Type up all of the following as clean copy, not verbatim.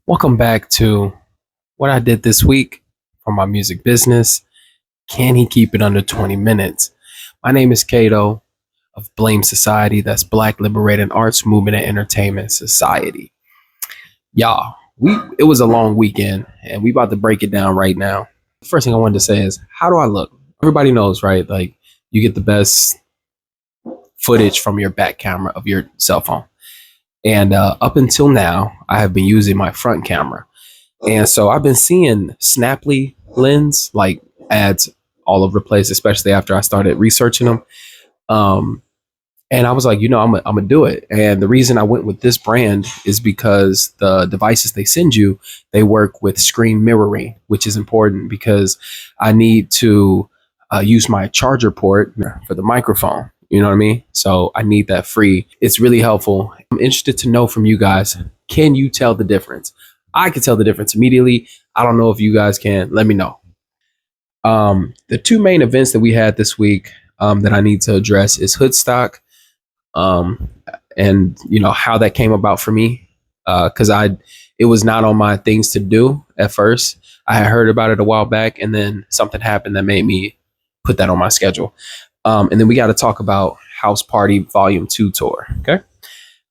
Welcome back to what I did this week for my music business. Can he keep it under 20 minutes? My name is Cato of B.L.A.M.E. Society. That's Black Liberated Arts Movement and Entertainment Society. Y'all, it was a long weekend and we about to break it down right now. First thing I wanted to say is, how do I look? Everybody knows, right? Like, you get the best footage from your back camera of your cell phone. And up until now, I have been using my front camera. And so I've been seeing Snaply lens like ads all over the place, especially after I started researching them. Um, and I was like, I'm gonna do it. And the reason I went with this brand is because the devices they send you, they work with screen mirroring, which is important because I need to use my charger port for the microphone. You know what I mean? So I need that free. It's really helpful. I'm interested to know from you guys, can you tell the difference? I can tell the difference immediately. I don't know if you guys can. Let me know. The two main events that we had this week that I need to address is Hoodstock, um, and how that came about for me, because it was not on my things to do at first. I had heard about it a while back, and then something happened that made me put that on my schedule. And then we got to talk about House Party Volume 2 tour. Okay.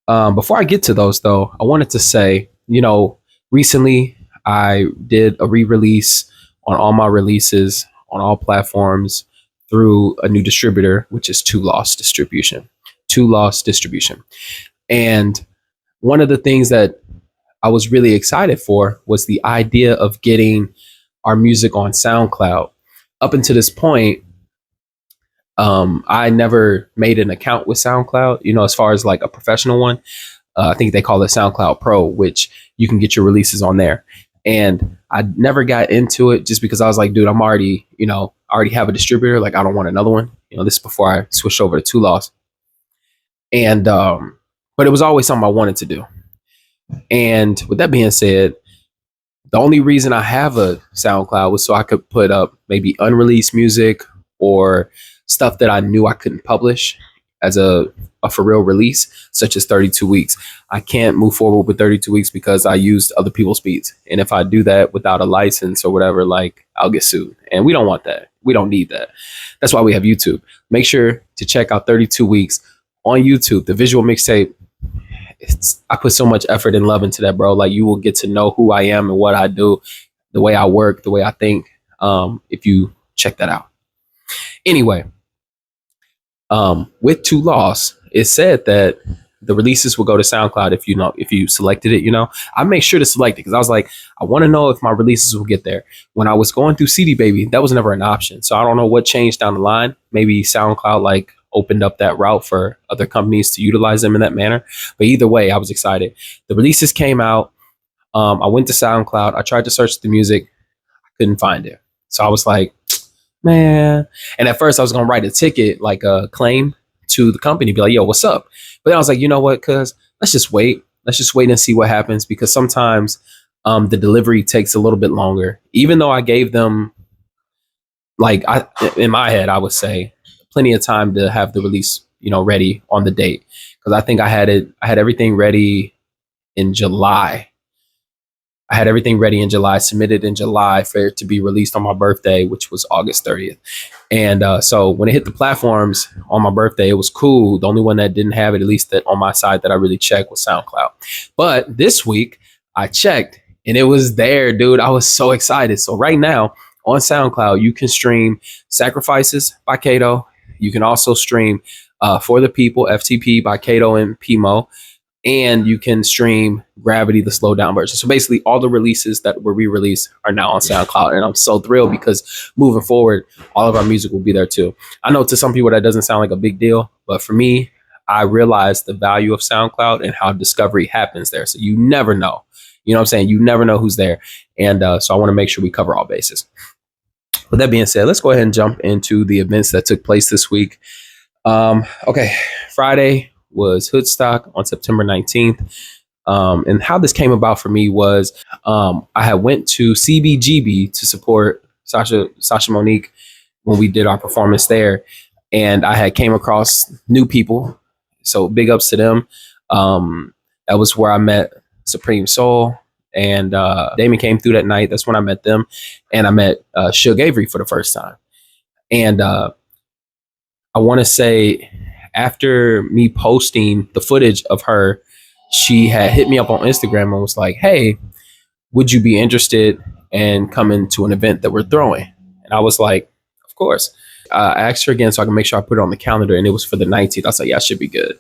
Before I get to those, though, I wanted to say, recently I did a re-release on all my releases on all platforms through a new distributor, which is Two Lost Distribution. Two Lost Distribution. And one of the things that I was really excited for was the idea of getting our music on SoundCloud. Up until this point, I never made an account with SoundCloud, as far as like a professional one. I think they call it SoundCloud Pro, which you can get your releases on there. And I never got into it just because I was like, dude, I already have a distributor. Like, I don't want another one. This is before I switched over to Two Lost. And, but it was always something I wanted to do. And with that being said, the only reason I have a SoundCloud was so I could put up maybe unreleased music or stuff that I knew I couldn't publish as a for real release, such as 32 weeks. I can't move forward with 32 weeks because I used other people's beats. And if I do that without a license or whatever, like, I'll get sued. And we don't want that. We don't need that. That's why we have YouTube. Make sure to check out 32 weeks on YouTube, the visual mixtape. I put so much effort and love into that, bro. Like, you will get to know who I am and what I do, the way I work, the way I think, if you check that out. Anyway, with Two Lost, it said that the releases will go to SoundCloud if you selected it. I make sure to select it because I was like, I want to know if my releases will get there. When I was going through CD Baby, that was never an option. So I don't know what changed down the line. Maybe SoundCloud like opened up that route for other companies to utilize them in that manner. But either way, I was excited. The releases came out. I went to SoundCloud. I tried to search the music. I couldn't find it. So I was like, man. And at first I was going to write a ticket, like a claim to the company, be like, yo, what's up? But then I was like, you know what? Cause let's just wait. Let's just wait and see what happens. Because sometimes the delivery takes a little bit longer, even though I gave them, like, in my head, I would say plenty of time to have the release, ready on the date. Cause I think I had everything ready in July. I had everything ready in July, submitted in July for it to be released on my birthday, which was August 30th. And so when it hit the platforms on my birthday, it was cool. The only one that didn't have it, at least that on my side that I really checked, was SoundCloud. But this week I checked and it was there, dude. I was so excited. So right now on SoundCloud, you can stream Sacrifices by Cato. You can also stream For the People, FTP by Cato and Pimo. And you can stream Gravity, the slow down version. So basically all the releases that were re-released are now on SoundCloud. And I'm so thrilled because moving forward, all of our music will be there too. I know to some people that doesn't sound like a big deal, but for me, I realized the value of SoundCloud and how discovery happens there. So you never know. You know what I'm saying? You never know who's there. And so I want to make sure we cover all bases. With that being said, let's go ahead and jump into the events that took place this week. Okay, Friday was Hoodstock on September 19th. And how this came about for me was I had went to CBGB to support Sasha Monique when we did our performance there. And I had came across new people. So big ups to them. That was where I met Supreme Soul and Damon came through that night. That's when I met them, and I met Suge Avery for the first time. And I want to say after me posting the footage of her, she had hit me up on Instagram and was like, "Hey, would you be interested in coming to an event that we're throwing?" And I was like, "Of course." I asked her again so I can make sure I put it on the calendar, and it was for the 19th. I was like, "Yeah, I should be good."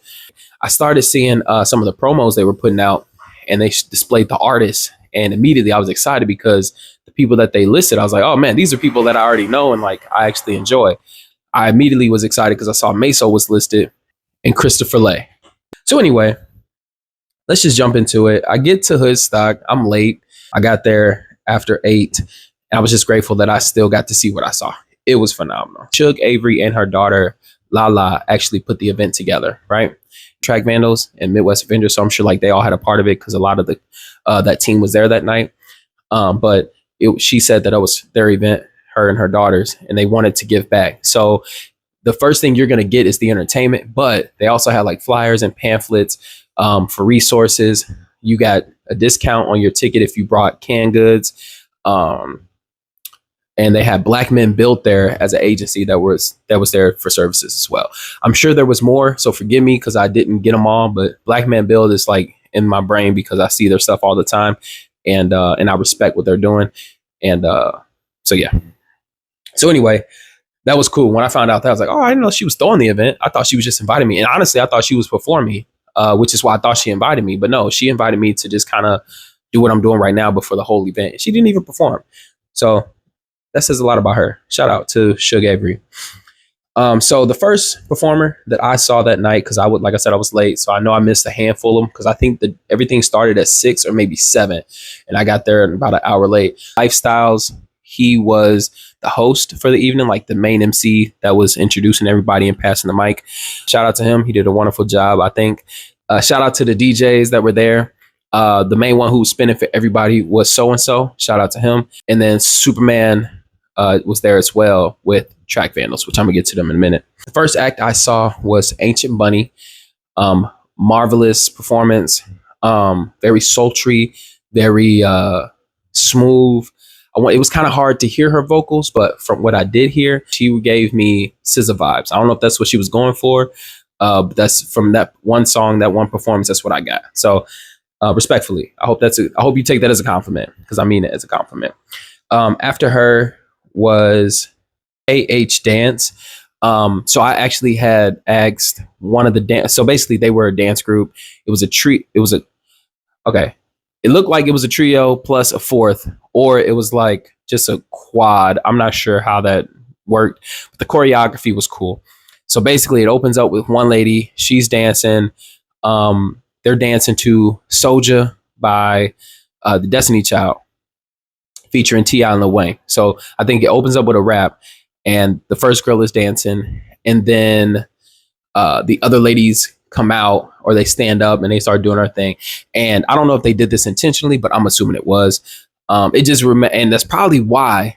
I started seeing some of the promos they were putting out, and they displayed the artists, and immediately I was excited because the people that they listed, I was like, "Oh man, these are people that I already know and like I actually enjoy." I immediately was excited because I saw Meso was listed and Christopher Lay. So anyway, let's just jump into it. I get to Hoodstock. I'm late. I got there after 8. And I was just grateful that I still got to see what I saw. It was phenomenal. Suge Avery and her daughter, Lala, actually put the event together, right? Track Vandals and Midwest Avengers. So I'm sure like they all had a part of it because a lot of the that team was there that night. But she said that it was their event, her and her daughters, and they wanted to give back. So the first thing you're going to get is the entertainment, but they also had like flyers and pamphlets for resources. You got a discount on your ticket if you brought canned goods. And they had Black Men Built there as an agency that was there for services as well. I'm sure there was more, so forgive me because I didn't get them all, but Black Men Build is like in my brain because I see their stuff all the time, and I respect what they're doing. And so yeah. So anyway, that was cool. When I found out that, I was like, oh, I didn't know she was throwing the event. I thought she was just inviting me. And honestly, I thought she was performing, which is why I thought she invited me. But no, she invited me to just kind of do what I'm doing right now before the whole event. She didn't even perform. So that says a lot about her. Shout out to Suge Avery. So the first performer that I saw that night, because like I said, I was late, so I know I missed a handful of them because I think that everything started at 6 or maybe 7, and I got there about an hour late. Lifestyles, he was the host for the evening, like the main MC that was introducing everybody and passing the mic. Shout out to him. He did a wonderful job, I think. Shout out to the DJs that were there. The main one who was spinning for everybody was So and So. Shout out to him. And then Superman was there as well with Track Vandals, which I'm gonna get to them in a minute. The first act I saw was Ancient Bunny. Marvelous performance, very sultry, very smooth. It was kind of hard to hear her vocals, but from what I did hear, she gave me SZA vibes. I don't know if that's what she was going for, but that's from that one song, that one performance. That's what I got. So respectfully, I hope you take that as a compliment because I mean it as a compliment. After her was AH Dance. So I actually had asked one of the dance. So basically, they were a dance group. It was a treat. Okay. It looked like it was a trio plus a fourth, or it was like just a quad. I'm not sure how that worked, but the choreography was cool. So basically, it opens up with one lady. She's dancing. They're dancing to Soulja by the Destiny Child, featuring T.I. and Lil Wayne. So I think it opens up with a rap, and the first girl is dancing, and then the other ladies come out or they stand up and they start doing their thing. And I don't know if they did this intentionally, but I'm assuming it was. And that's probably why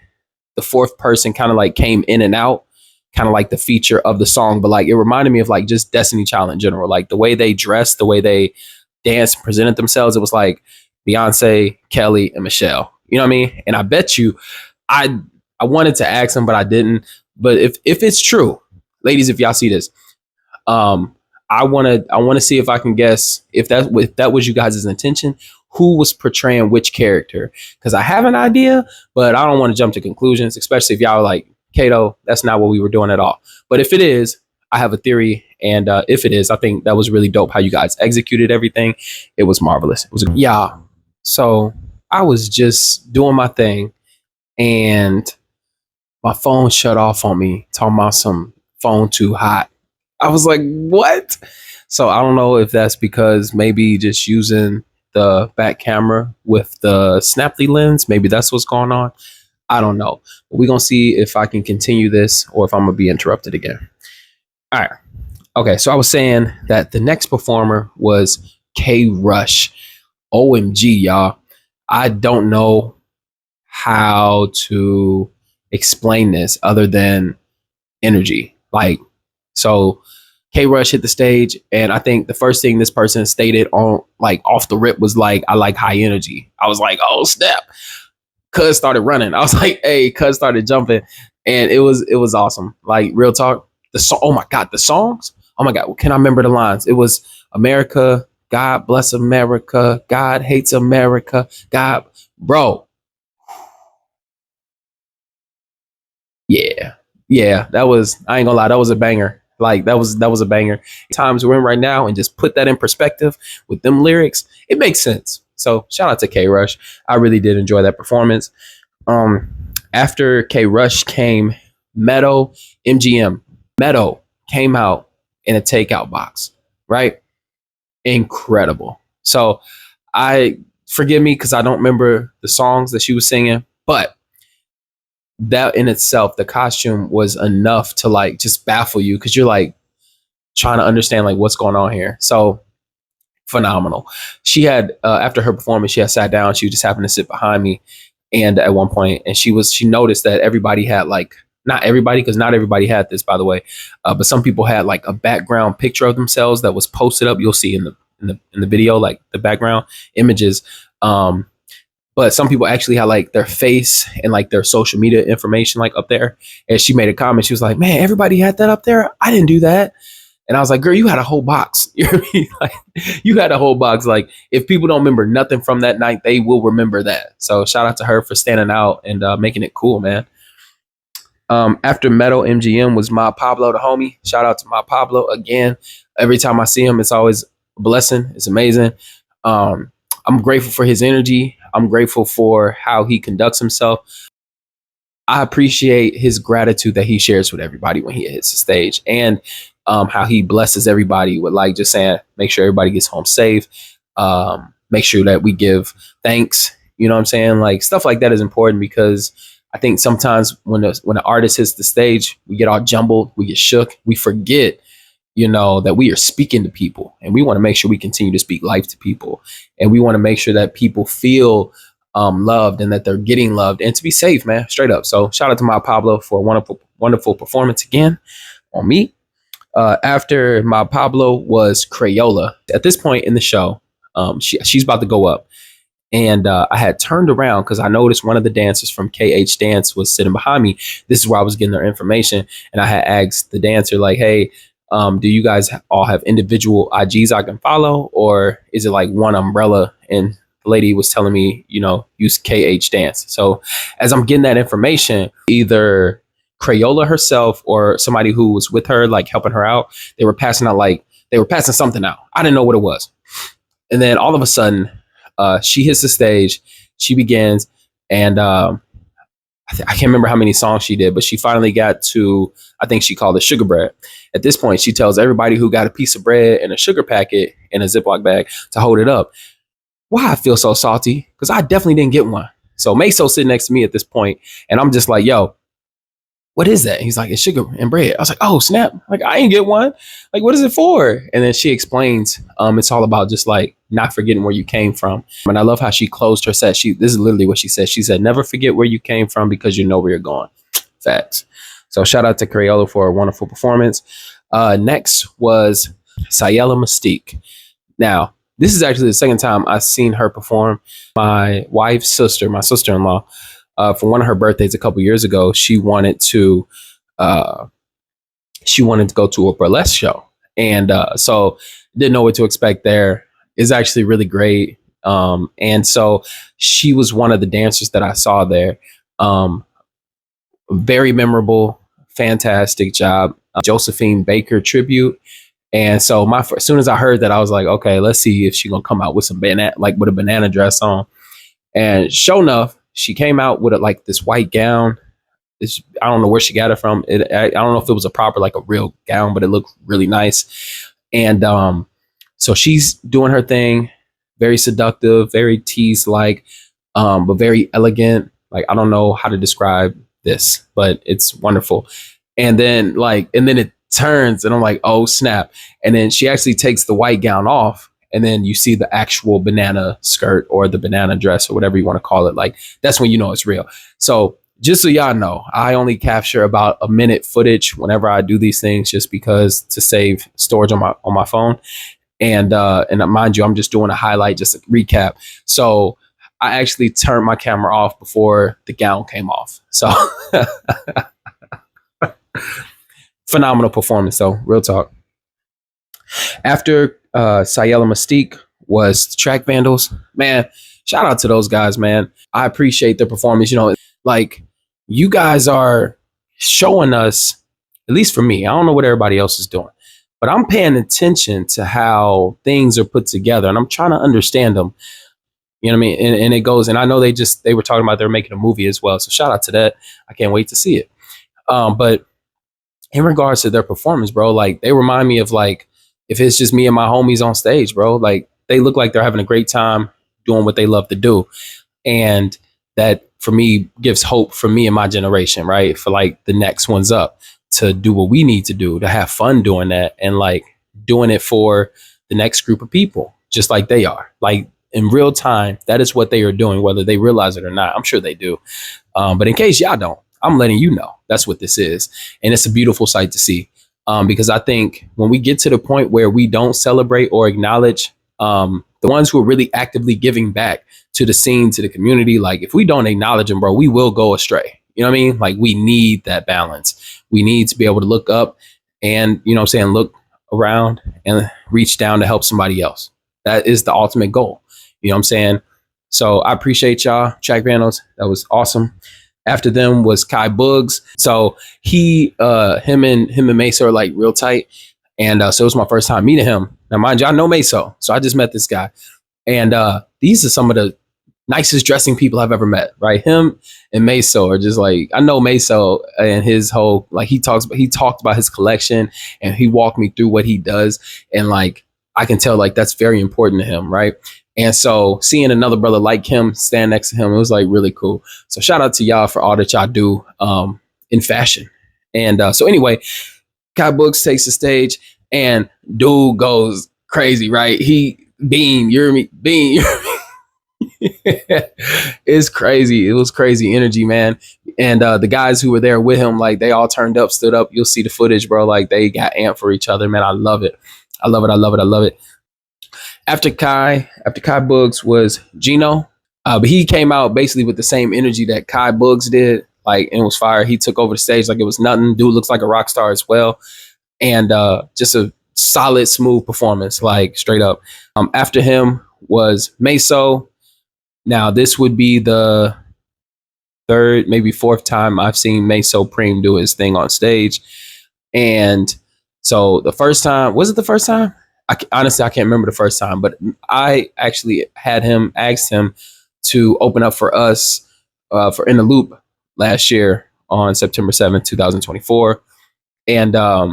the fourth person kind of like came in and out, kind of like the feature of the song. But like it reminded me of like just Destiny Child in general, like the way they dressed, the way they danced, presented themselves. It was like Beyonce, Kelly, and Michelle. You know what I mean? And I bet you, I wanted to ask them, but I didn't. But if it's true, ladies, if y'all see this, I want to see if I can guess if that was you guys' intention, who was portraying which character, because I have an idea, but I don't want to jump to conclusions, especially if y'all are like, Cato, that's not what we were doing at all. But if it is, I have a theory, and if it is, I think that was really dope how you guys executed everything. It was marvelous. It was yeah. So I was just doing my thing, and my phone shut off on me, talking about some phone too hot. I was like, what? So I don't know if that's because maybe just using the back camera with the Snaply lens, maybe that's what's going on. I don't know. But we're going to see if I can continue this or if I'm going to be interrupted again. All right. Okay. So I was saying that the next performer was K Rush. OMG, y'all. I don't know how to explain this other than energy. Like, so K Rush hit the stage, and I think the first thing this person stated on like off the rip was like, "I like high energy." I was like, "Oh snap!" Cuz started running. I was like, "Hey!" Cuz started jumping, and it was awesome. Like real talk, the song. Oh my god, the songs. Oh my god, can I remember the lines? It was America, God bless America, God hates America, God, bro. Yeah. Yeah, that was, I ain't gonna lie, that was a banger. Like that was a banger. Times we're in right now and just put that in perspective with them lyrics, it makes sense. So shout out to K Rush. I really did enjoy that performance. Um After K Rush came Meadow MGM. Meadow came out in a takeout box, right? Incredible. So I forgive me because I don't remember the songs that she was singing, but that in itself, the costume was enough to like just baffle you because you're like trying to understand like what's going on here. So phenomenal. She had after her performance, she had sat down. She just happened to sit behind me, and at one point, and she noticed that everybody had like not everybody because not everybody had this by the way, but some people had like a background picture of themselves that was posted up. You'll see in the video like the background images. But some people actually had like their face and like their social media information like up there. And she made a comment. She was like, "Man, everybody had that up there. I didn't do that." And I was like, "Girl, you had a whole box." You know what I mean? Like, you had a whole box. Like, if people don't remember nothing from that night, they will remember that. So shout out to her for standing out and making it cool, man. After Metal MGM was my Pablo, the homie. Shout out to my Pablo again. Every time I see him, it's always a blessing. It's amazing. Um, I'm grateful for his energy. I'm grateful for how he conducts himself. I appreciate his gratitude that he shares with everybody when he hits the stage, and how he blesses everybody with like just saying, make sure everybody gets home safe. Make sure that we give thanks. You know what I'm saying? Like stuff like that is important because I think sometimes when an artist hits the stage, we get all jumbled, we get shook, we forget, that we are speaking to people, and we want to make sure we continue to speak life to people, and we want to make sure that people feel loved and that they're getting loved and to be safe, man, straight up. So shout out to my Pablo for a wonderful, wonderful performance again on me. After my Pablo was Crayola. At this point in the show, she's about to go up. And I had turned around because I noticed one of the dancers from KH Dance was sitting behind me. This is where I was getting their information. And I had asked the dancer, like, "Hey, do you guys all have individual IGs I can follow? Or is it like one umbrella?" And the lady was telling me, use KH Dance. So as I'm getting that information, either Crayola herself or somebody who was with her, like helping her out, they were passing something out. I didn't know what it was. And then all of a sudden, she hits the stage, she begins, and I can't remember how many songs she did, but she finally got to, I think she called it Sugar Bread. At this point, she tells everybody who got a piece of bread and a sugar packet in a Ziploc bag to hold it up. Why I feel so salty? Because I definitely didn't get one. So Meso sitting next to me at this point, and I'm just like, "Yo, what is that?" He's like, "It's sugar and bread." I was like, "Oh snap!" Like, I ain't get one. Like, what is it for? And then she explains, it's all about just like not forgetting where you came from. And I love how she closed her set. This is literally what she said. She said, "Never forget where you came from because you know where you're going." Facts. So shout out to Crayola for a wonderful performance. Next was Sayela Mystique. Now, this is actually the second time I've seen her perform. My wife's sister, my sister-in-law, for one of her birthdays a couple years ago, uh, she wanted to go to a burlesque show, and so didn't know what to expect there. It's actually really great, and so she was one of the dancers that I saw there. Um, Very memorable, fantastic job. Josephine Baker tribute. And so as soon as I heard that, I was like, okay, let's see if she's gonna come out with some banana, like with a banana dress on. And sure enough, she came out with like this white gown. I don't know where she got it from. I don't know if it was a proper like a real gown, but it looked really nice. And so she's doing her thing, very seductive, very tease like, but very elegant. Like, I don't know how to describe this, but it's wonderful. And then it turns, and I'm like, oh snap! And then she actually takes the white gown off, and then you see the actual banana skirt or the banana dress or whatever you want to call it. Like, that's when you know it's real. So Just so y'all know, I only capture about a minute footage whenever I do these things, just because to save storage on my phone. And mind you, I'm just doing a highlight, just a recap. So I actually turned my camera off before the gown came off. So phenomenal performance, though. Real talk. After Sayela Mystique was Track Vandals. Man, shout out to those guys, man. I appreciate their performance. Like, you guys are showing us, at least for me, I don't know what everybody else is doing, but I'm paying attention to how things are put together and I'm trying to understand them. You know what I mean? And it goes, and I know they were talking about they're making a movie as well. So shout out to that. I can't wait to see it. But in regards to their performance, bro, like they remind me of like if it's just me and my homies on stage, bro, like they look like they're having a great time doing what they love to do. And that for me gives hope for me and my generation, right? For like the next ones up to do what we need to do, to have fun doing that and like doing it for the next group of people, just like they are. Like in real time, that is what they are doing, whether they realize it or not. I'm sure they do. But in case y'all don't, I'm letting you know that's what this is. And it's a beautiful sight to see. Because I think when we get to the point where we don't celebrate or acknowledge the ones who are really actively giving back to the scene, to the community, like if we don't acknowledge them, bro, we will go astray. You know what I mean? Like we need that balance. We need to be able to look up and, you know what I'm saying, look around and reach down to help somebody else. That is the ultimate goal. You know what I'm saying? So I appreciate y'all, Track Vandals. That was awesome. After them was Kai Boogs. So him and Mesa are like real tight. And so it was my first time meeting him. Now, mind you, I know Meso. So I just met this guy. And these are some of the nicest dressing people I've ever met, right? Him and Meso are just like, I know Meso and his whole, like he talked about his collection and he walked me through what he does. And like, I can tell like that's very important to him, right? And so seeing another brother like him stand next to him, it was like really cool. So shout out to y'all for all that y'all do in fashion. And so anyway, Kai Books takes the stage and dude goes crazy, right? Bean, you hear me? Bean, it's crazy. It was crazy energy, man. And the guys who were there with him, like they all turned up, stood up. You'll see the footage, bro. Like they got amped for each other, man. I love it. I love it. I love it. I love it. After Kai Boogs was Gino, but he came out basically with the same energy that Kai Boogs did. Like, and it was fire. He took over the stage like it was nothing. Dude looks like a rock star as well. And just a solid, smooth performance, like straight up. After him was Meso. Now, this would be the third, maybe fourth time I've seen Meso Preem do his thing on stage. And so the first time, was it the first time? Honestly, I can't remember the first time, but I actually asked him to open up for us for In the Loop last year on September 7th, 2024. And I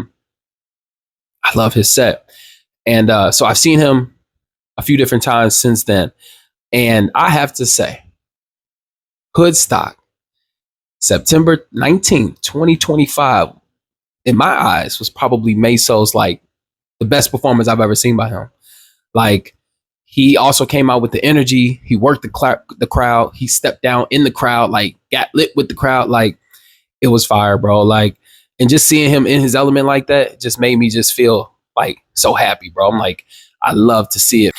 love his set. And so I've seen him a few different times since then. And I have to say, Hoodstock, September 19th, 2025, in my eyes, was probably Meso's like the best performance I've ever seen by him. Like, he also came out with the energy. He worked the crowd. He stepped down in the crowd, like got lit with the crowd. Like, it was fire, bro. Like, and just seeing him in his element like that just made me just feel like so happy, bro. I'm like, I love to see it.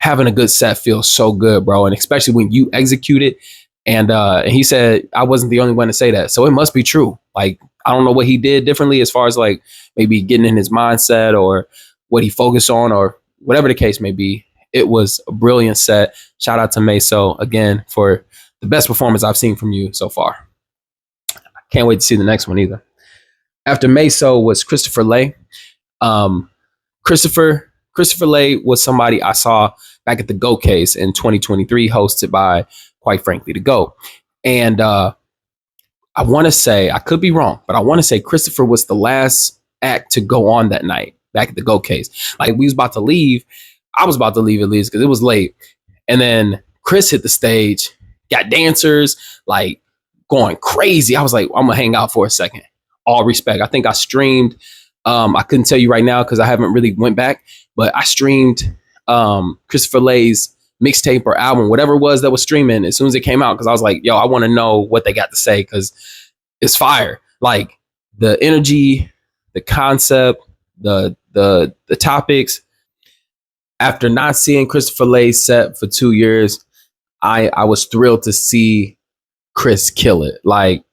Having a good set feels so good, bro. And especially when you execute it. And he said I wasn't the only one to say that. So it must be true. Like, I don't know what he did differently as far as like maybe getting in his mindset or what he focused on or whatever the case may be. It was a brilliant set. Shout out to Meso again for the best performance I've seen from you so far. I can't wait to see the next one either. After Meso was Christopher Lay. Christopher Lay was somebody I saw back at the Go Case in 2023, hosted by, quite frankly, the Go. And I want to say, I could be wrong, but I want to say Christopher was the last act to go on that night back at the Go Case. Like, we was about to leave. I was about to leave at least because it was late. And then Chris hit the stage, got dancers, like going crazy. I was like, I'm going to hang out for a second. All respect. I think I streamed. I couldn't tell you right now because I haven't really went back, but I streamed Christopher Lay's mixtape or album, whatever it was that was streaming, as soon as it came out, because I was like, yo, I want to know what they got to say, because it's fire. Like the energy, the concept, the topics. After not seeing Christopher Lay's set for 2 years, I was thrilled to see Chris kill it. Like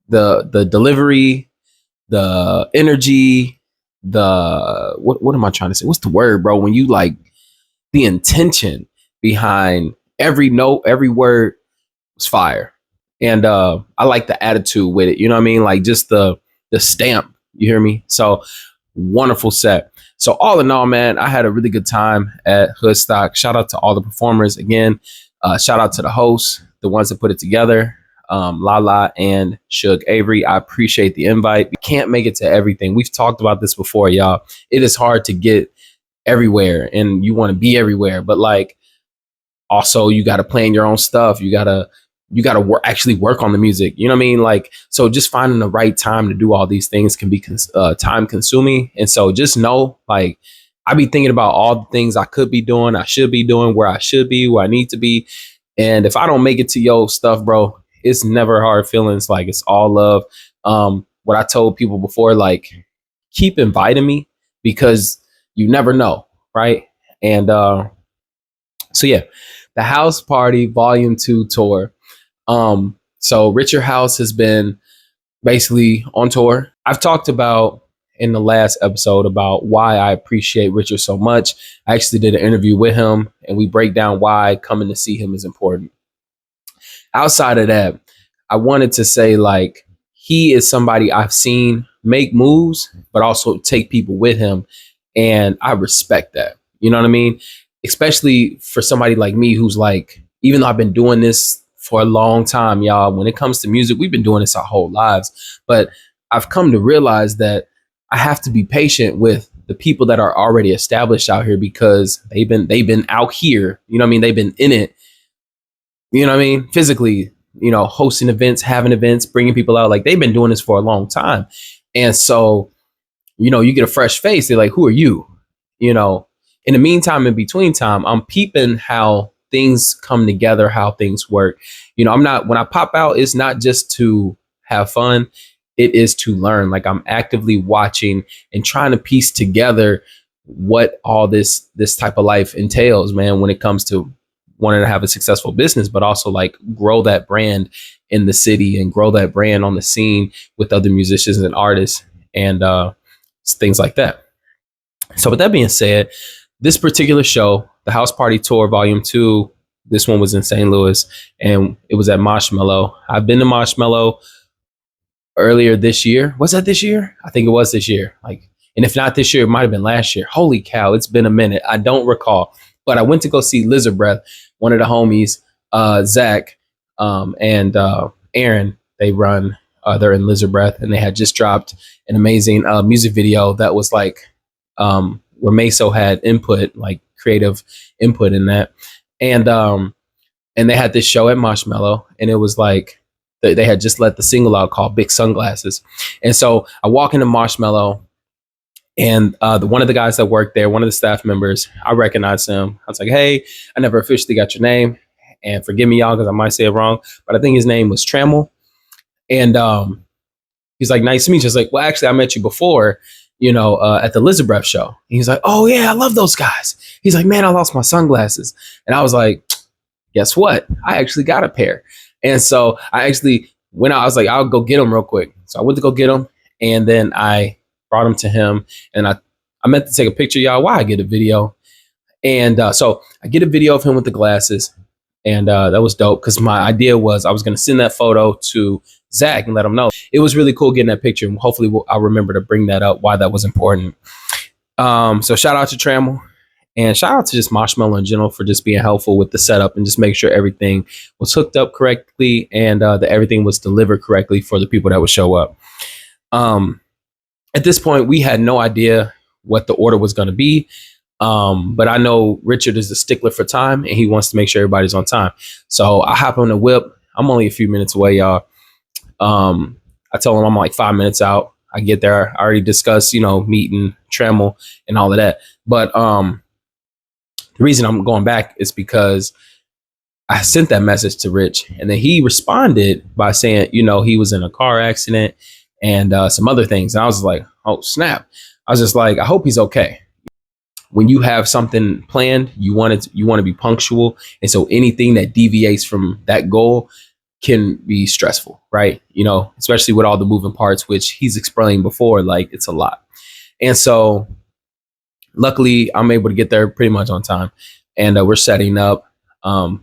the delivery, the energy, the what am I trying to say? What's the word, bro? When you like the intention behind every note, every word was fire. And I like the attitude with it. You know what I mean? Like just the stamp. You hear me? So wonderful set. So all in all, man, I had a really good time at Hoodstock. Shout out to all the performers again. Shout out to the hosts, the ones that put it together, Lala and Suge Avery. I appreciate the invite. We can't make it to everything. We've talked about this before, y'all. It is hard to get everywhere, and you want to be everywhere, but like also you got to plan your own stuff. You got to actually work on the music. You know what I mean? Like, so just finding the right time to do all these things can be time consuming. And so just know, like, I be thinking about all the things I could be doing, I should be doing, where I should be, where I need to be. And if I don't make it to your stuff, bro, it's never hard feelings. Like, it's all love. What I told people before, like, keep inviting me, because you never know. Right. And so, yeah, the House Party Volume 2 tour. So Richard House has been basically on tour. I've talked about in the last episode about why I appreciate Richard so much. I actually did an interview with him, and we break down why coming to see him is important. Outside of that, I wanted to say, like, he is somebody I've seen make moves, but also take people with him. And I respect that. You know what I mean? Especially for somebody like me, who's like, even though I've been doing this for a long time, y'all, when it comes to music, we've been doing this our whole lives. But I've come to realize that I have to be patient with the people that are already established out here, because they've been out here. You know what I mean? They've been in it. You know what I mean? Physically, hosting events, having events, bringing people out. Like, they've been doing this for a long time. And so, you get a fresh face. They're like, who are you? In the meantime, in between time, I'm peeping how things come together, how things work. When I pop out, it's not just to have fun. It is to learn. Like, I'm actively watching and trying to piece together what all this type of life entails, man, when it comes to wanting to have a successful business, but also like grow that brand in the city and grow that brand on the scene with other musicians and artists and things like that. So with that being said, this particular show, the House Party Tour Volume 2, this one was in St. Louis, and it was at Marshmallow. I've been to Marshmallow earlier this year. Was that this year? I think it was this year. And if not this year, it might have been last year. Holy cow, it's been a minute. I don't recall. But I went to go see Lizard Breath, one of the homies, Zach, and Aaron. They're in Lizard Breath, and they had just dropped an amazing music video that was like where Meso had input, like creative input in that. And they had this show at Marshmallow, and it was like they had just let the single out called Big Sunglasses. And so I walk into Marshmallow, and one of the guys that worked there, one of the staff members, I recognized him. I was like, hey, I never officially got your name, and forgive me, y'all, because I might say it wrong, but I think his name was Trammell. And he's like, nice to meet you. I was like, well, actually, I met you before, at the Lizard Breath show. And he's like, oh, yeah, I love those guys. He's like, man, I lost my sunglasses. And I was like, guess what? I actually got a pair. And so I actually went out. I was like, I'll go get them real quick. So I went to go get them. And then I brought them to him. And I meant to take a picture, y'all, while I get a video. And so I get a video of him with the glasses. And that was dope, because my idea was I was going to send that photo to Zach and let him know. It was really cool getting that picture. And hopefully I'll remember to bring that up, why that was important. So shout out to Trammell. And shout out to just Marshmallow in general for just being helpful with the setup and just make sure everything was hooked up correctly and that everything was delivered correctly for the people that would show up. At this point, we had no idea what the order was going to be. But I know Richard is a stickler for time, and he wants to make sure everybody's on time. So I hop on the whip. I'm only a few minutes away, y'all. I told him I'm like 5 minutes out. I get there. I already discussed, meeting Trammell and all of that. But The reason I'm going back is because I sent that message to Rich, and then he responded by saying, he was in a car accident and some other things. And I was like, oh snap! I was just like, I hope he's okay. When you have something planned, you want to be punctual, and so anything that deviates from that goal can be stressful, right? Especially with all the moving parts, which he's explained before, like it's a lot. And so, luckily, I'm able to get there pretty much on time, and we're setting up.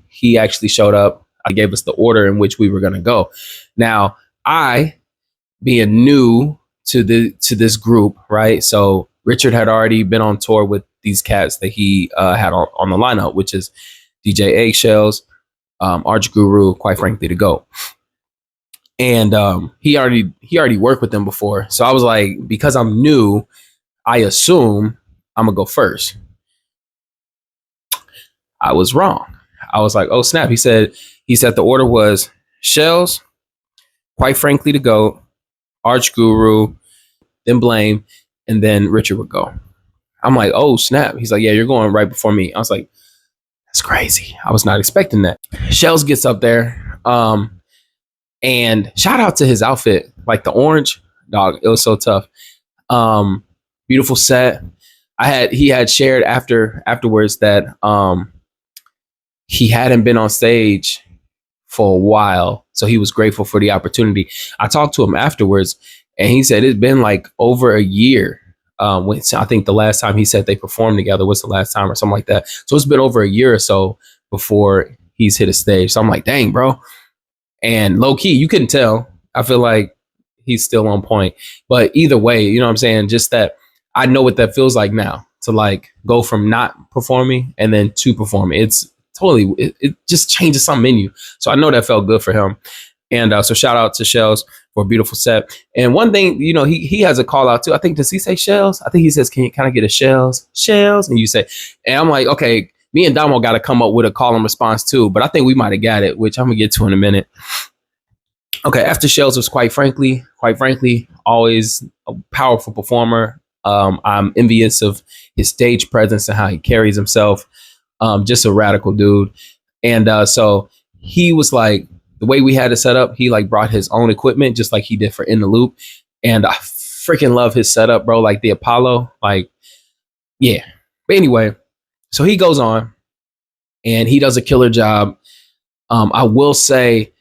He actually showed up. I gave us the order in which we were going to go. Now, I, being new to this group, right? So Richard had already been on tour with these cats that he had on the lineup, which is DJ Eggshells, Arch Guru, quite frankly, to go. And he already worked with them before, so I was like, because I'm new, I assume I'm gonna go first. I was wrong. I was like, oh snap. He said the order was Shells, quite frankly, to go, Arch Guru, then Blame, and then Richard would go. I'm like, oh snap. He's like, yeah, you're going right before me. I was like, that's crazy. I was not expecting that. Shells gets up there, and shout out to his outfit, like the orange dog. It was so tough. Beautiful set. He had shared afterwards that he hadn't been on stage for a while, so he was grateful for the opportunity. I talked to him afterwards, and he said it's been like over a year. I think the last time he said they performed together was the last time or something like that. So it's been over a year or so before he's hit a stage. So I'm like, dang, bro. And low key, you couldn't tell. I feel like he's still on point. But either way, you know what I'm saying? Just that I know what that feels like now to like go from not performing and then to performing. It's totally, it just changes something in you. So I know that felt good for him. And so shout out to Shells for a beautiful set. And one thing, he has a call out too. I think, does he say Shells? I think he says, can you kind of get a Shells? And you say, and I'm like, okay, me and Damo got to come up with a call and response too. But I think we might have got it, which I'm going to get to in a minute. Okay, after Shells was quite frankly, always a powerful performer. I'm envious of his stage presence and how he carries himself. Just a radical dude. And so he was like, the way we had it set up, he like brought his own equipment, just like he did for In the Loop. And I freaking love his setup, bro. Like the Apollo, like, yeah. But anyway, so he goes on and he does a killer job. I will say,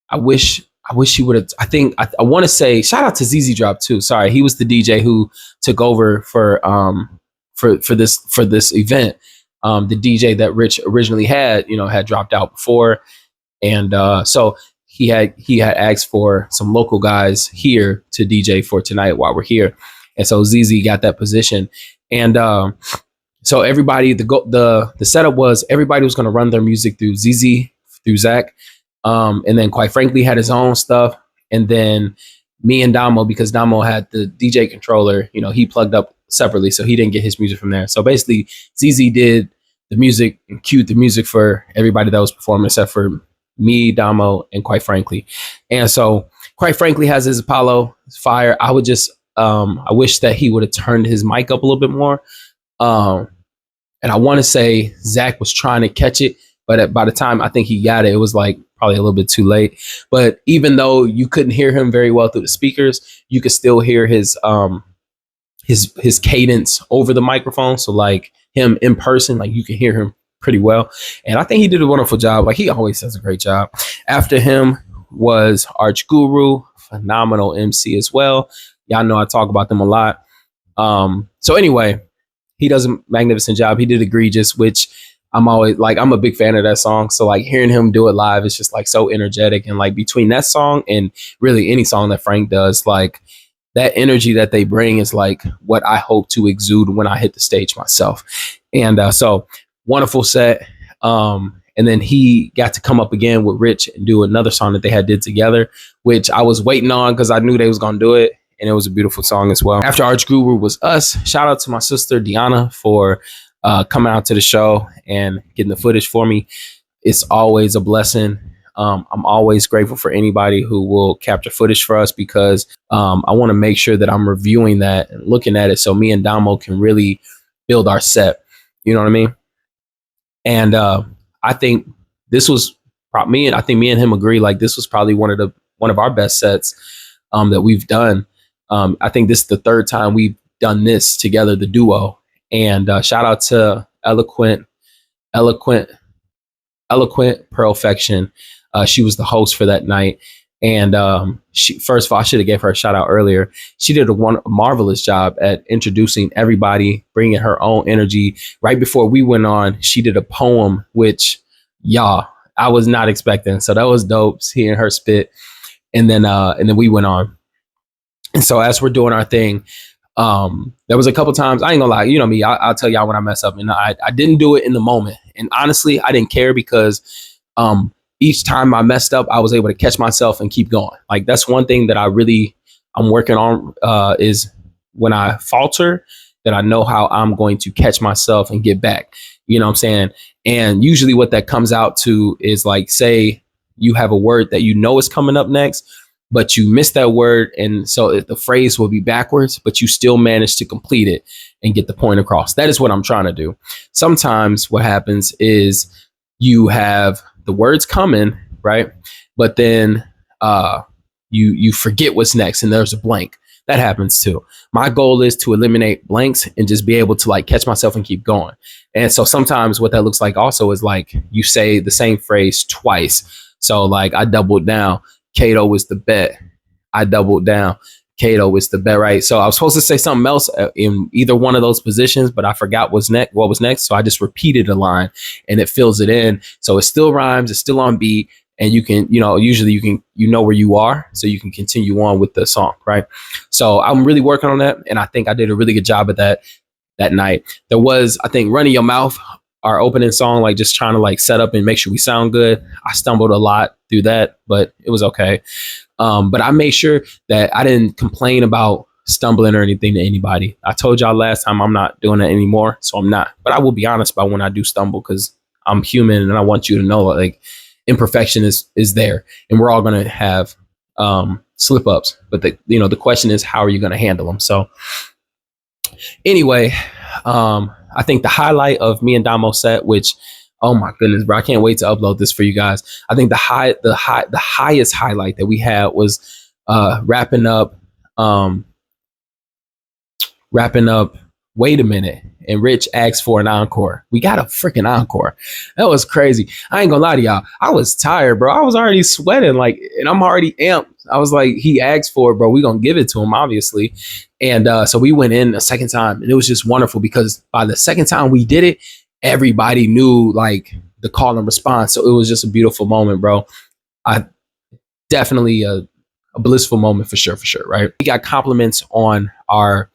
I wish he would have. I want to say shout out to ZZ Drop too. Sorry, he was the DJ who took over for this event. The DJ that Rich originally had dropped out before, and so he had asked for some local guys here to DJ for tonight while we're here, and so ZZ got that position, and so everybody the setup was everybody was going to run their music through ZZ, through Zach. And then quite frankly had his own stuff. And then me and Damo, because Damo had the DJ controller, he plugged up separately. So he didn't get his music from there. So basically ZZ did the music and cued the music for everybody that was performing except for me, Damo, and quite frankly. And so quite frankly has his Apollo fire. I would just, I wish that he would have turned his mic up a little bit more. And I want to say Zach was trying to catch it, but by the time I think he got it, it was like probably a little bit too late. But even though you couldn't hear him very well through the speakers, you could still hear his cadence over the microphone. So like him in person, like you can hear him pretty well. And I think he did a wonderful job. Like he always does a great job. After him was Arch Guru, phenomenal MC as well. Y'all know I talk about them a lot. So anyway, he does a magnificent job. He did Egregious, which I'm always like, I'm a big fan of that song. So like hearing him do it live is just like so energetic. And like between that song and really any song that Frank does, like that energy that they bring is like what I hope to exude when I hit the stage myself. And so wonderful set. And then he got to come up again with Rich and do another song that they did together, which I was waiting on because I knew they was going to do it. And it was a beautiful song as well. After Arch Guru was us. Shout out to my sister Deanna for coming out to the show and getting the footage for me. It's always a blessing. I'm always grateful for anybody who will capture footage for us because I want to make sure that I'm reviewing that and looking at it so me and Damo can really build our set. You know what I mean? And I think this was me, and I think me and him agree, like this was probably one of our best sets that we've done. I think this is the third time we've done this together, the duo. And shout out to eloquent eloquent perfection. She was the host for that night. And she, first of all, I should have gave her a shout out earlier. She did a marvelous job at introducing everybody, bringing her own energy. Right before we went on, she did a poem, which, y'all, I was not expecting. So that was dope, hearing her spit. And then we went on. And so as we're doing our thing, there was a couple times, I ain't gonna lie, you know me, I'll tell y'all when I mess up, and I didn't do it in the moment. And honestly, I didn't care because each time I messed up, I was able to catch myself and keep going. Like that's one thing that I'm working on, is when I falter, that I know how I'm going to catch myself and get back. You know what I'm saying? And usually what that comes out to is like, say you have a word that you know is coming up next, but you missed that word. And so the phrase will be backwards, but you still manage to complete it and get the point across. That is what I'm trying to do. Sometimes what happens is you have the words coming, right? But then you forget what's next and there's a blank. That happens too. My goal is to eliminate blanks and just be able to like catch myself and keep going. And so sometimes what that looks like also is like you say the same phrase twice. So like I doubled down. Cato was the bet. I doubled down. Cato was the bet, right? So I was supposed to say something else in either one of those positions, but I forgot what was next. So I just repeated a line and it fills it in. So it still rhymes. It's still on beat. And you can, usually you know where you are, so you can continue on with the song, right? So I'm really working on that. And I think I did a really good job of that night. There was, I think, Running Your Mouth, our opening song, like just trying to like set up and make sure we sound good. I stumbled a lot through that, but it was okay. But I made sure that I didn't complain about stumbling or anything to anybody. I told y'all last time I'm not doing that anymore, so I'm not. But I will be honest about when I do stumble, because I'm human and I want you to know like imperfection is there, and we're all going to have slip ups. But the question is, how are you going to handle them? So anyway, I think the highlight of me and Damo's set, which, oh my goodness, bro, I can't wait to upload this for you guys. I think the highest highlight that we had was wrapping up Wait a Minute, and Rich asked for an encore. We got a freaking encore. That was crazy. I ain't gonna lie to y'all, I was tired, bro. I was already sweating, like, and I'm already amped. I was like, he asked for it, bro, we gonna give it to him, obviously. And so we went in a second time, and it was just wonderful, because by the second time we did it, everybody knew like the call and response. So it was just a beautiful moment, bro. I definitely a blissful moment for sure, right? We got compliments on our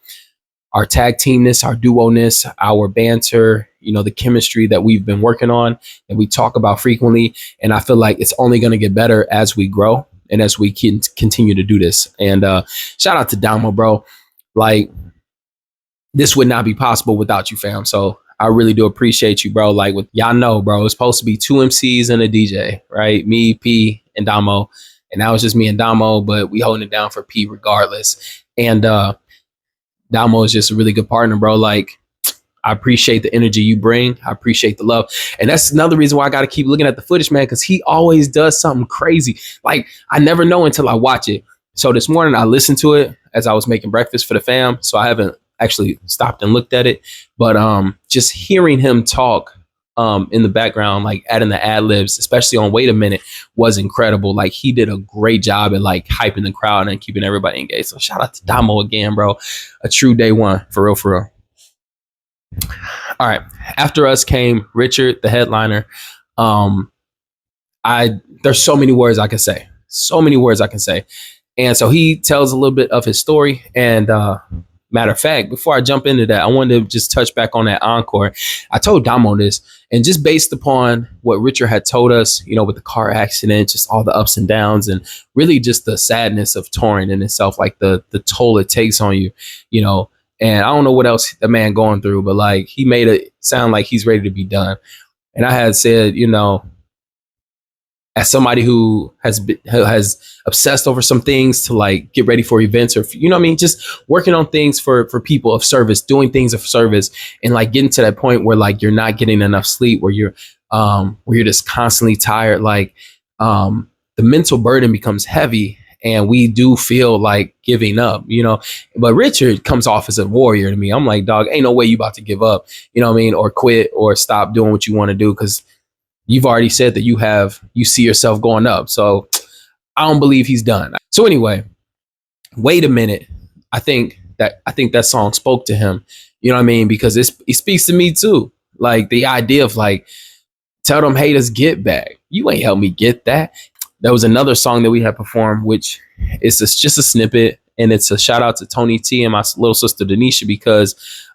tag teamness, our duo-ness, our banter, the chemistry that we've been working on and we talk about frequently. And I feel like it's only going to get better as we grow and as we can continue to do this. And shout out to Damo, bro. Like, this would not be possible without you, fam. So I really do appreciate you, bro. Like, y'all know, bro, it's supposed to be 2 MCs and a DJ, right? Me, P, and Damo. And now it's just me and Damo, but we holding it down for P regardless. And Damo is just a really good partner, bro. Like, I appreciate the energy you bring. I appreciate the love. And that's another reason why I got to keep looking at the footage, man, because he always does something crazy. Like, I never know until I watch it. So this morning I listened to it as I was making breakfast for the fam. So I haven't actually stopped and looked at it. But just hearing him talk in the background, like adding the ad libs, especially on Wait a Minute, was incredible. Like, he did a great job at like hyping the crowd and keeping everybody engaged. So shout out to Damo again, bro. A true day one, for real. All right. After us came Richard, the headliner. There's so many words I can say. And so he tells a little bit of his story. And matter of fact, before I jump into that, I wanted to just touch back on that encore. I told Damo this, and just based upon what Richard had told us, with the car accident, just all the ups and downs, and really just the sadness of touring in itself, like the toll it takes on you, and I don't know what else the man going through, but like, he made it sound like he's ready to be done. And I had said, as somebody who has obsessed over some things to like get ready for events, or you know what I mean, just working on things for people of service, doing things of service, and like getting to that point where like you're not getting enough sleep, where you're just constantly tired, like the mental burden becomes heavy, and we do feel like giving up, you know. But Richard comes off as a warrior to me. I'm like, dog, ain't no way you about to give up, you know what I mean, or quit or stop doing what you want to do, because you've already said that you see yourself going up. So I don't believe he's done. So anyway, wait a minute. I think that song spoke to him. You know what I mean? Because it speaks to me too. Like the idea of like, tell them haters get back. You ain't helped me get that. There was another song that we had performed, which is just a snippet, and it's a shout out to Tony T and my little sister Denisha, because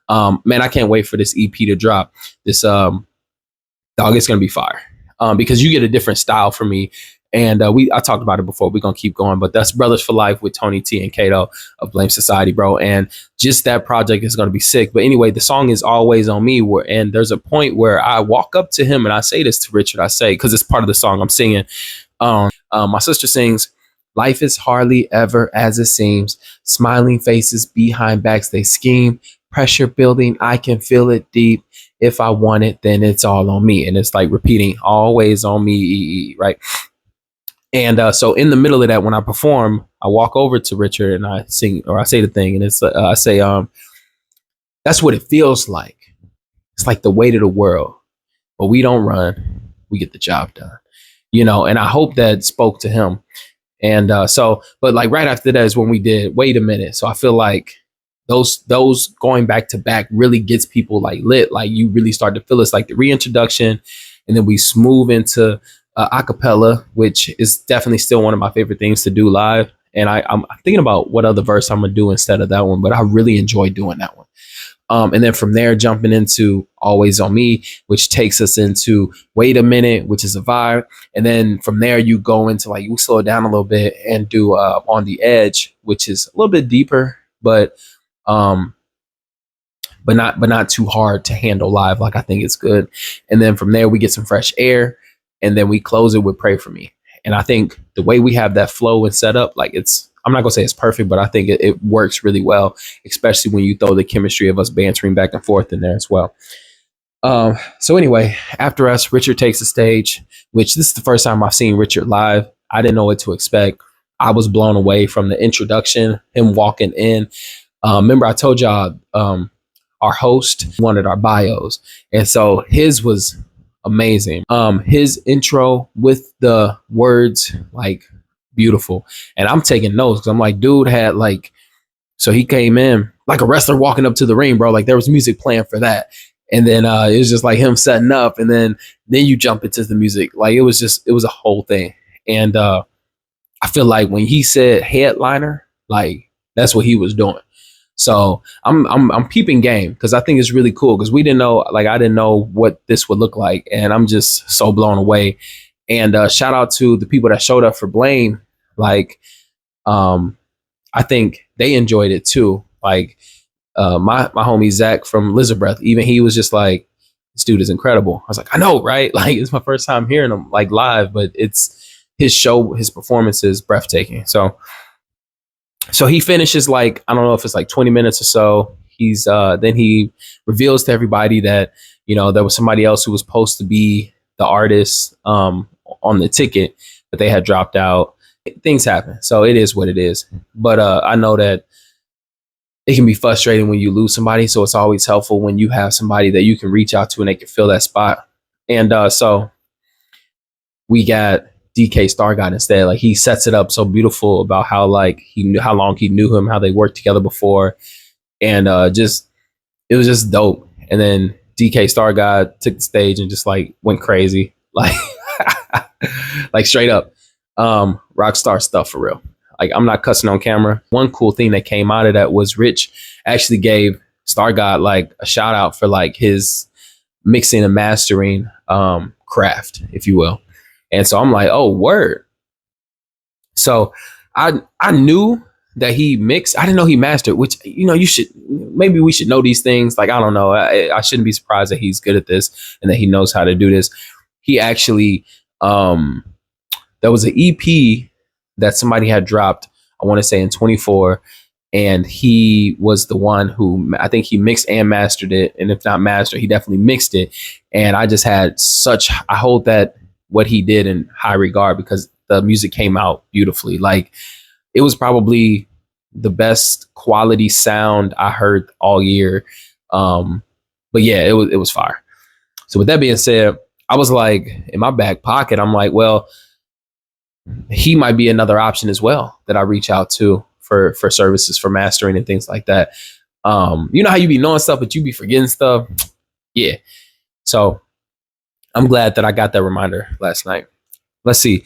man, I can't wait for this EP to drop. This dog, it's gonna be fire. Because you get a different style from me. And I talked about it before. We're gonna keep going, but that's Brothers for Life with Tony T and Cato of B.L.A.M.E. Society, bro. And just that project is gonna be sick. But anyway, the song is Always on Me, and there's a point where I walk up to him and I say this to Richard. I say, because it's part of the song I'm singing. My sister sings, "Life is hardly ever as it seems. Smiling faces behind backs they scheme. Pressure building, I can feel it deep. If I want it, then it's all on me." And it's like repeating, "Always on me," right? And so in the middle of that, when I perform, I walk over to Richard and I sing, or I say the thing, and it's I say, "That's what it feels like. It's like the weight of the world, but we don't run. We get the job done." You know, and I hope that spoke to him. And but like right after that is when we did Wait a Minute. So I feel like those going back to back really gets people like lit. Like you really start to feel it's like the reintroduction, and then we move into acapella, which is definitely still one of my favorite things to do live. And I'm thinking about what other verse I'm gonna do instead of that one, but I really enjoy doing that one. And then from there, jumping into Always on Me, which takes us into Wait a Minute, which is a vibe. And then from there, you go into like, you slow it down a little bit and do On the Edge, which is a little bit deeper, but not too hard to handle live. Like I think it's good. And then from there, we get some fresh air, and then we close it with Pray for Me. And I think the way we have that flow and set up, like I'm not gonna say it's perfect, but I think it works really well, especially when you throw the chemistry of us bantering back and forth in there as well. So anyway, after us, Richard takes the stage, which this is the first time I've seen Richard live. I didn't know what to expect. I was blown away from the introduction, him walking in. Remember I told y'all our host wanted our bios, and so his was amazing. His intro with the words, like, beautiful. And I'm taking notes because I'm like, dude had like, so he came in like a wrestler walking up to the ring, bro. Like there was music playing for that. And then it was just like him setting up, and then you jump into the music. Like it was a whole thing. And I feel like when he said headliner, like that's what he was doing. So I'm peeping game, because I think it's really cool, because we didn't know, like I didn't know what this would look like, and I'm just so blown away. And shout out to the people that showed up for Blame. Like I think they enjoyed it too. Like my homie Zach from Lizard Breath, even he was just like, this dude is incredible. I was like, I know, right? Like it's my first time hearing him like live, but it's his show, his performance is breathtaking. So he finishes, like, I don't know if it's like 20 minutes or so. He's then he reveals to everybody that, you know, there was somebody else who was supposed to be the artist on the ticket, but they had dropped out. Things happen. So it is what it is. But I know that it can be frustrating when you lose somebody. So it's always helpful when you have somebody that you can reach out to and they can fill that spot. And so we got DK Stargod instead. Like he sets it up so beautiful about how like he knew how long he knew him, how they worked together before, and just it was just dope. And then DK Stargod took the stage and just like went crazy, like like straight up rock star stuff for real. Like I'm not cussing on camera. One cool thing that came out of that was Rich actually gave Stargod like a shout out for like his mixing and mastering craft, if you will. And so I'm like, oh, word. So I knew that he mixed. I didn't know he mastered, which, you know, maybe we should know these things. Like, I don't know. I shouldn't be surprised that he's good at this and that he knows how to do this. He actually There was an EP that somebody had dropped, I want to say in 24, and he was the one who, I think he mixed and mastered it, and if not mastered, he definitely mixed it. And I just had such, I hold that what he did in high regard, because the music came out beautifully. Like, it was probably the best quality sound I heard all year. But yeah, it was fire. So with that being said, I was like, in my back pocket, I'm like, well, he might be another option as well that I reach out to for services for mastering and things like that. You know how you be knowing stuff, but you be forgetting stuff. Yeah. So I'm glad that I got that reminder last night. Let's see.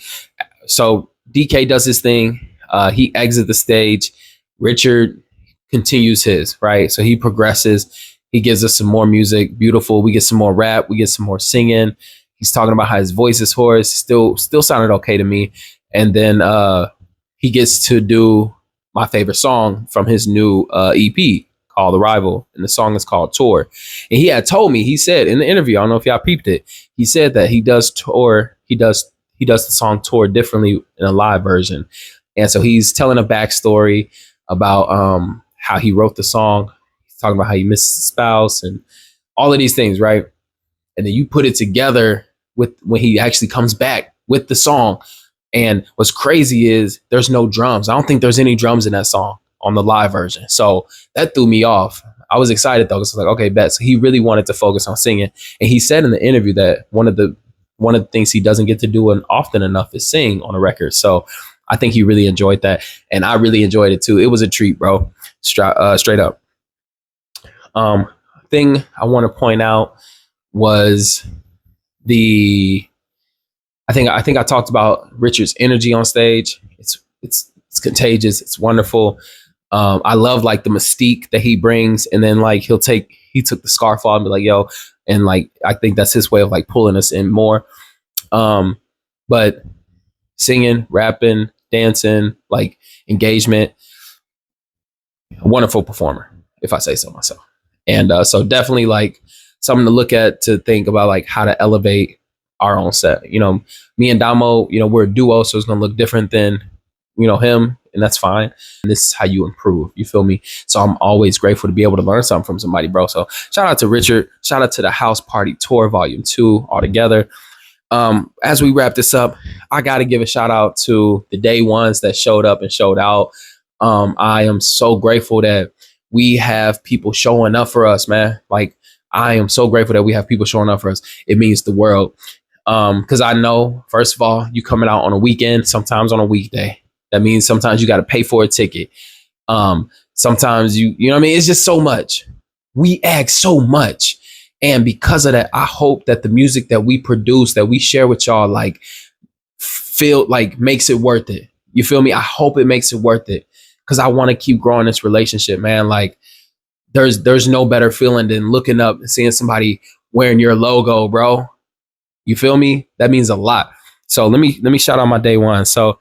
So DK does his thing. He exits the stage. Richard continues his, right? So he progresses. He gives us some more music. Beautiful. We get some more rap. We get some more singing. He's talking about how his voice is hoarse. Still sounded okay to me. And then he gets to do my favorite song from his new EP called Arrival. And the song is called Tour. And he had told me, he said in the interview, I don't know if y'all peeped it, he said that he does tour, he does the song Tour differently in a live version. And so he's telling a backstory about how he wrote the song. He's talking about how he missed his spouse and all of these things, right? And then you put it together with when he actually comes back with the song. And what's crazy is there's no drums. I don't think there's any drums in that song on the live version. So that threw me off. I was excited though, because I was like, okay, bet. So he really wanted to focus on singing. And he said in the interview that one of the things he doesn't get to do often enough is sing on a record. So I think he really enjoyed that. And I really enjoyed it too. It was a treat, bro. Straight up. Thing I want to point out was I think I talked about Richard's energy on stage. It's contagious. It's wonderful. I love like the mystique that he brings, and then like he took the scarf off and be like, yo, and like I think that's his way of like pulling us in more. But singing, rapping, dancing, like engagement, a wonderful performer, if I say so myself. And so definitely like something to look at, to think about like how to elevate our own set. You know, me and Damo, you know, we're a duo, so it's gonna look different than, you know, him, and that's fine. And this is how you improve. You feel me? So I'm always grateful to be able to learn something from somebody, bro. So shout out to Richard. Shout out to the House Party Tour Volume 2 all together. As we wrap this up, I got to give a shout out to the day ones that showed up and showed out. I am so grateful that we have people showing up for us, man. Like, I am so grateful that we have people showing up for us. It means the world. Because I know, first of all, you coming out on a weekend, sometimes on a weekday. That means sometimes you got to pay for a ticket. Sometimes you know what I mean? It's just so much. We ask so much. And because of that, I hope that the music that we produce, that we share with y'all, like, feel like makes it worth it. You feel me? I hope it makes it worth it, because I want to keep growing this relationship, man. Like, there's no better feeling than looking up and seeing somebody wearing your logo, bro. You feel me? That means a lot. So let me shout out my day one. So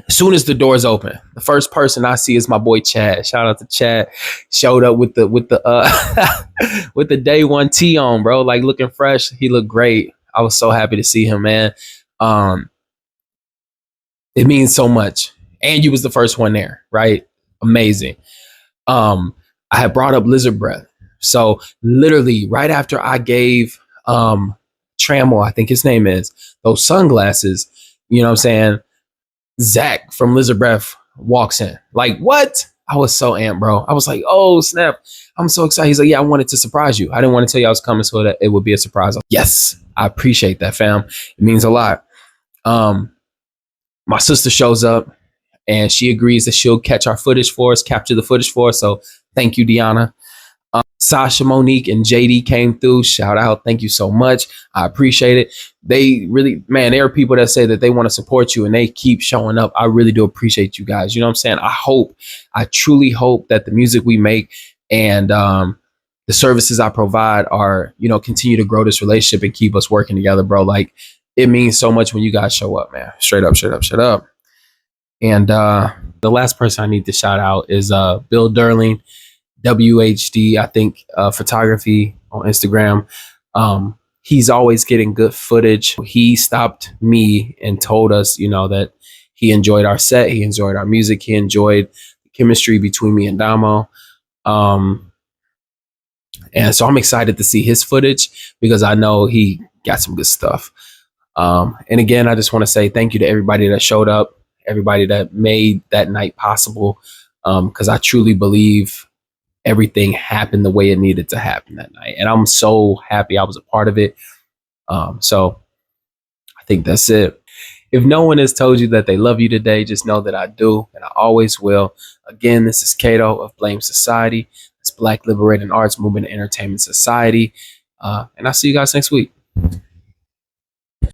as soon as the doors open, the first person I see is my boy Chad. Shout out to Chad. Showed up with the with the day one tee on, bro. Like, looking fresh. He looked great. I was so happy to see him, man. It means so much. And you was the first one there, right? Amazing. I had brought up Lizard Breath. So literally right after I gave Trammell, I think his name is, those sunglasses, you know what I'm saying? Zach from Lizard Breath walks in. Like, what? I was so amped, bro. I was like, oh, snap. I'm so excited. He's like, yeah, I wanted to surprise you. I didn't want to tell you I was coming so that it would be a surprise. Yes, I appreciate that, fam. It means a lot. My sister shows up and she agrees that she'll capture the footage for us. So thank you, Deanna. Sasha, Monique, and JD came through. Shout out. Thank you so much. I appreciate it. They really, man, there are people that say that they want to support you and they keep showing up. I really do appreciate you guys. You know what I'm saying? I truly hope that the music we make and the services I provide are, you know, continue to grow this relationship and keep us working together, bro. Like, it means so much when you guys show up, man. Straight up, straight up, straight up. And the last person I need to shout out is Bill Durling, WHD, I think, photography on Instagram. he's always getting good footage. He stopped me and told us, that he enjoyed our set, he enjoyed our music, he enjoyed the chemistry between me and Damo. Um, and so I'm excited to see his footage because I know he got some good stuff. And again, I just want to say thank you to everybody that showed up, everybody that made that night possible, because I truly believe everything happened the way it needed to happen that night. And I'm so happy I was a part of it. So I think that's it. If no one has told you that they love you today, just know that I do, and I always will. Again, this is Cato of B.L.A.M.E. Society. It's Black Liberating Arts Movement and Entertainment Society. And I'll see you guys next week.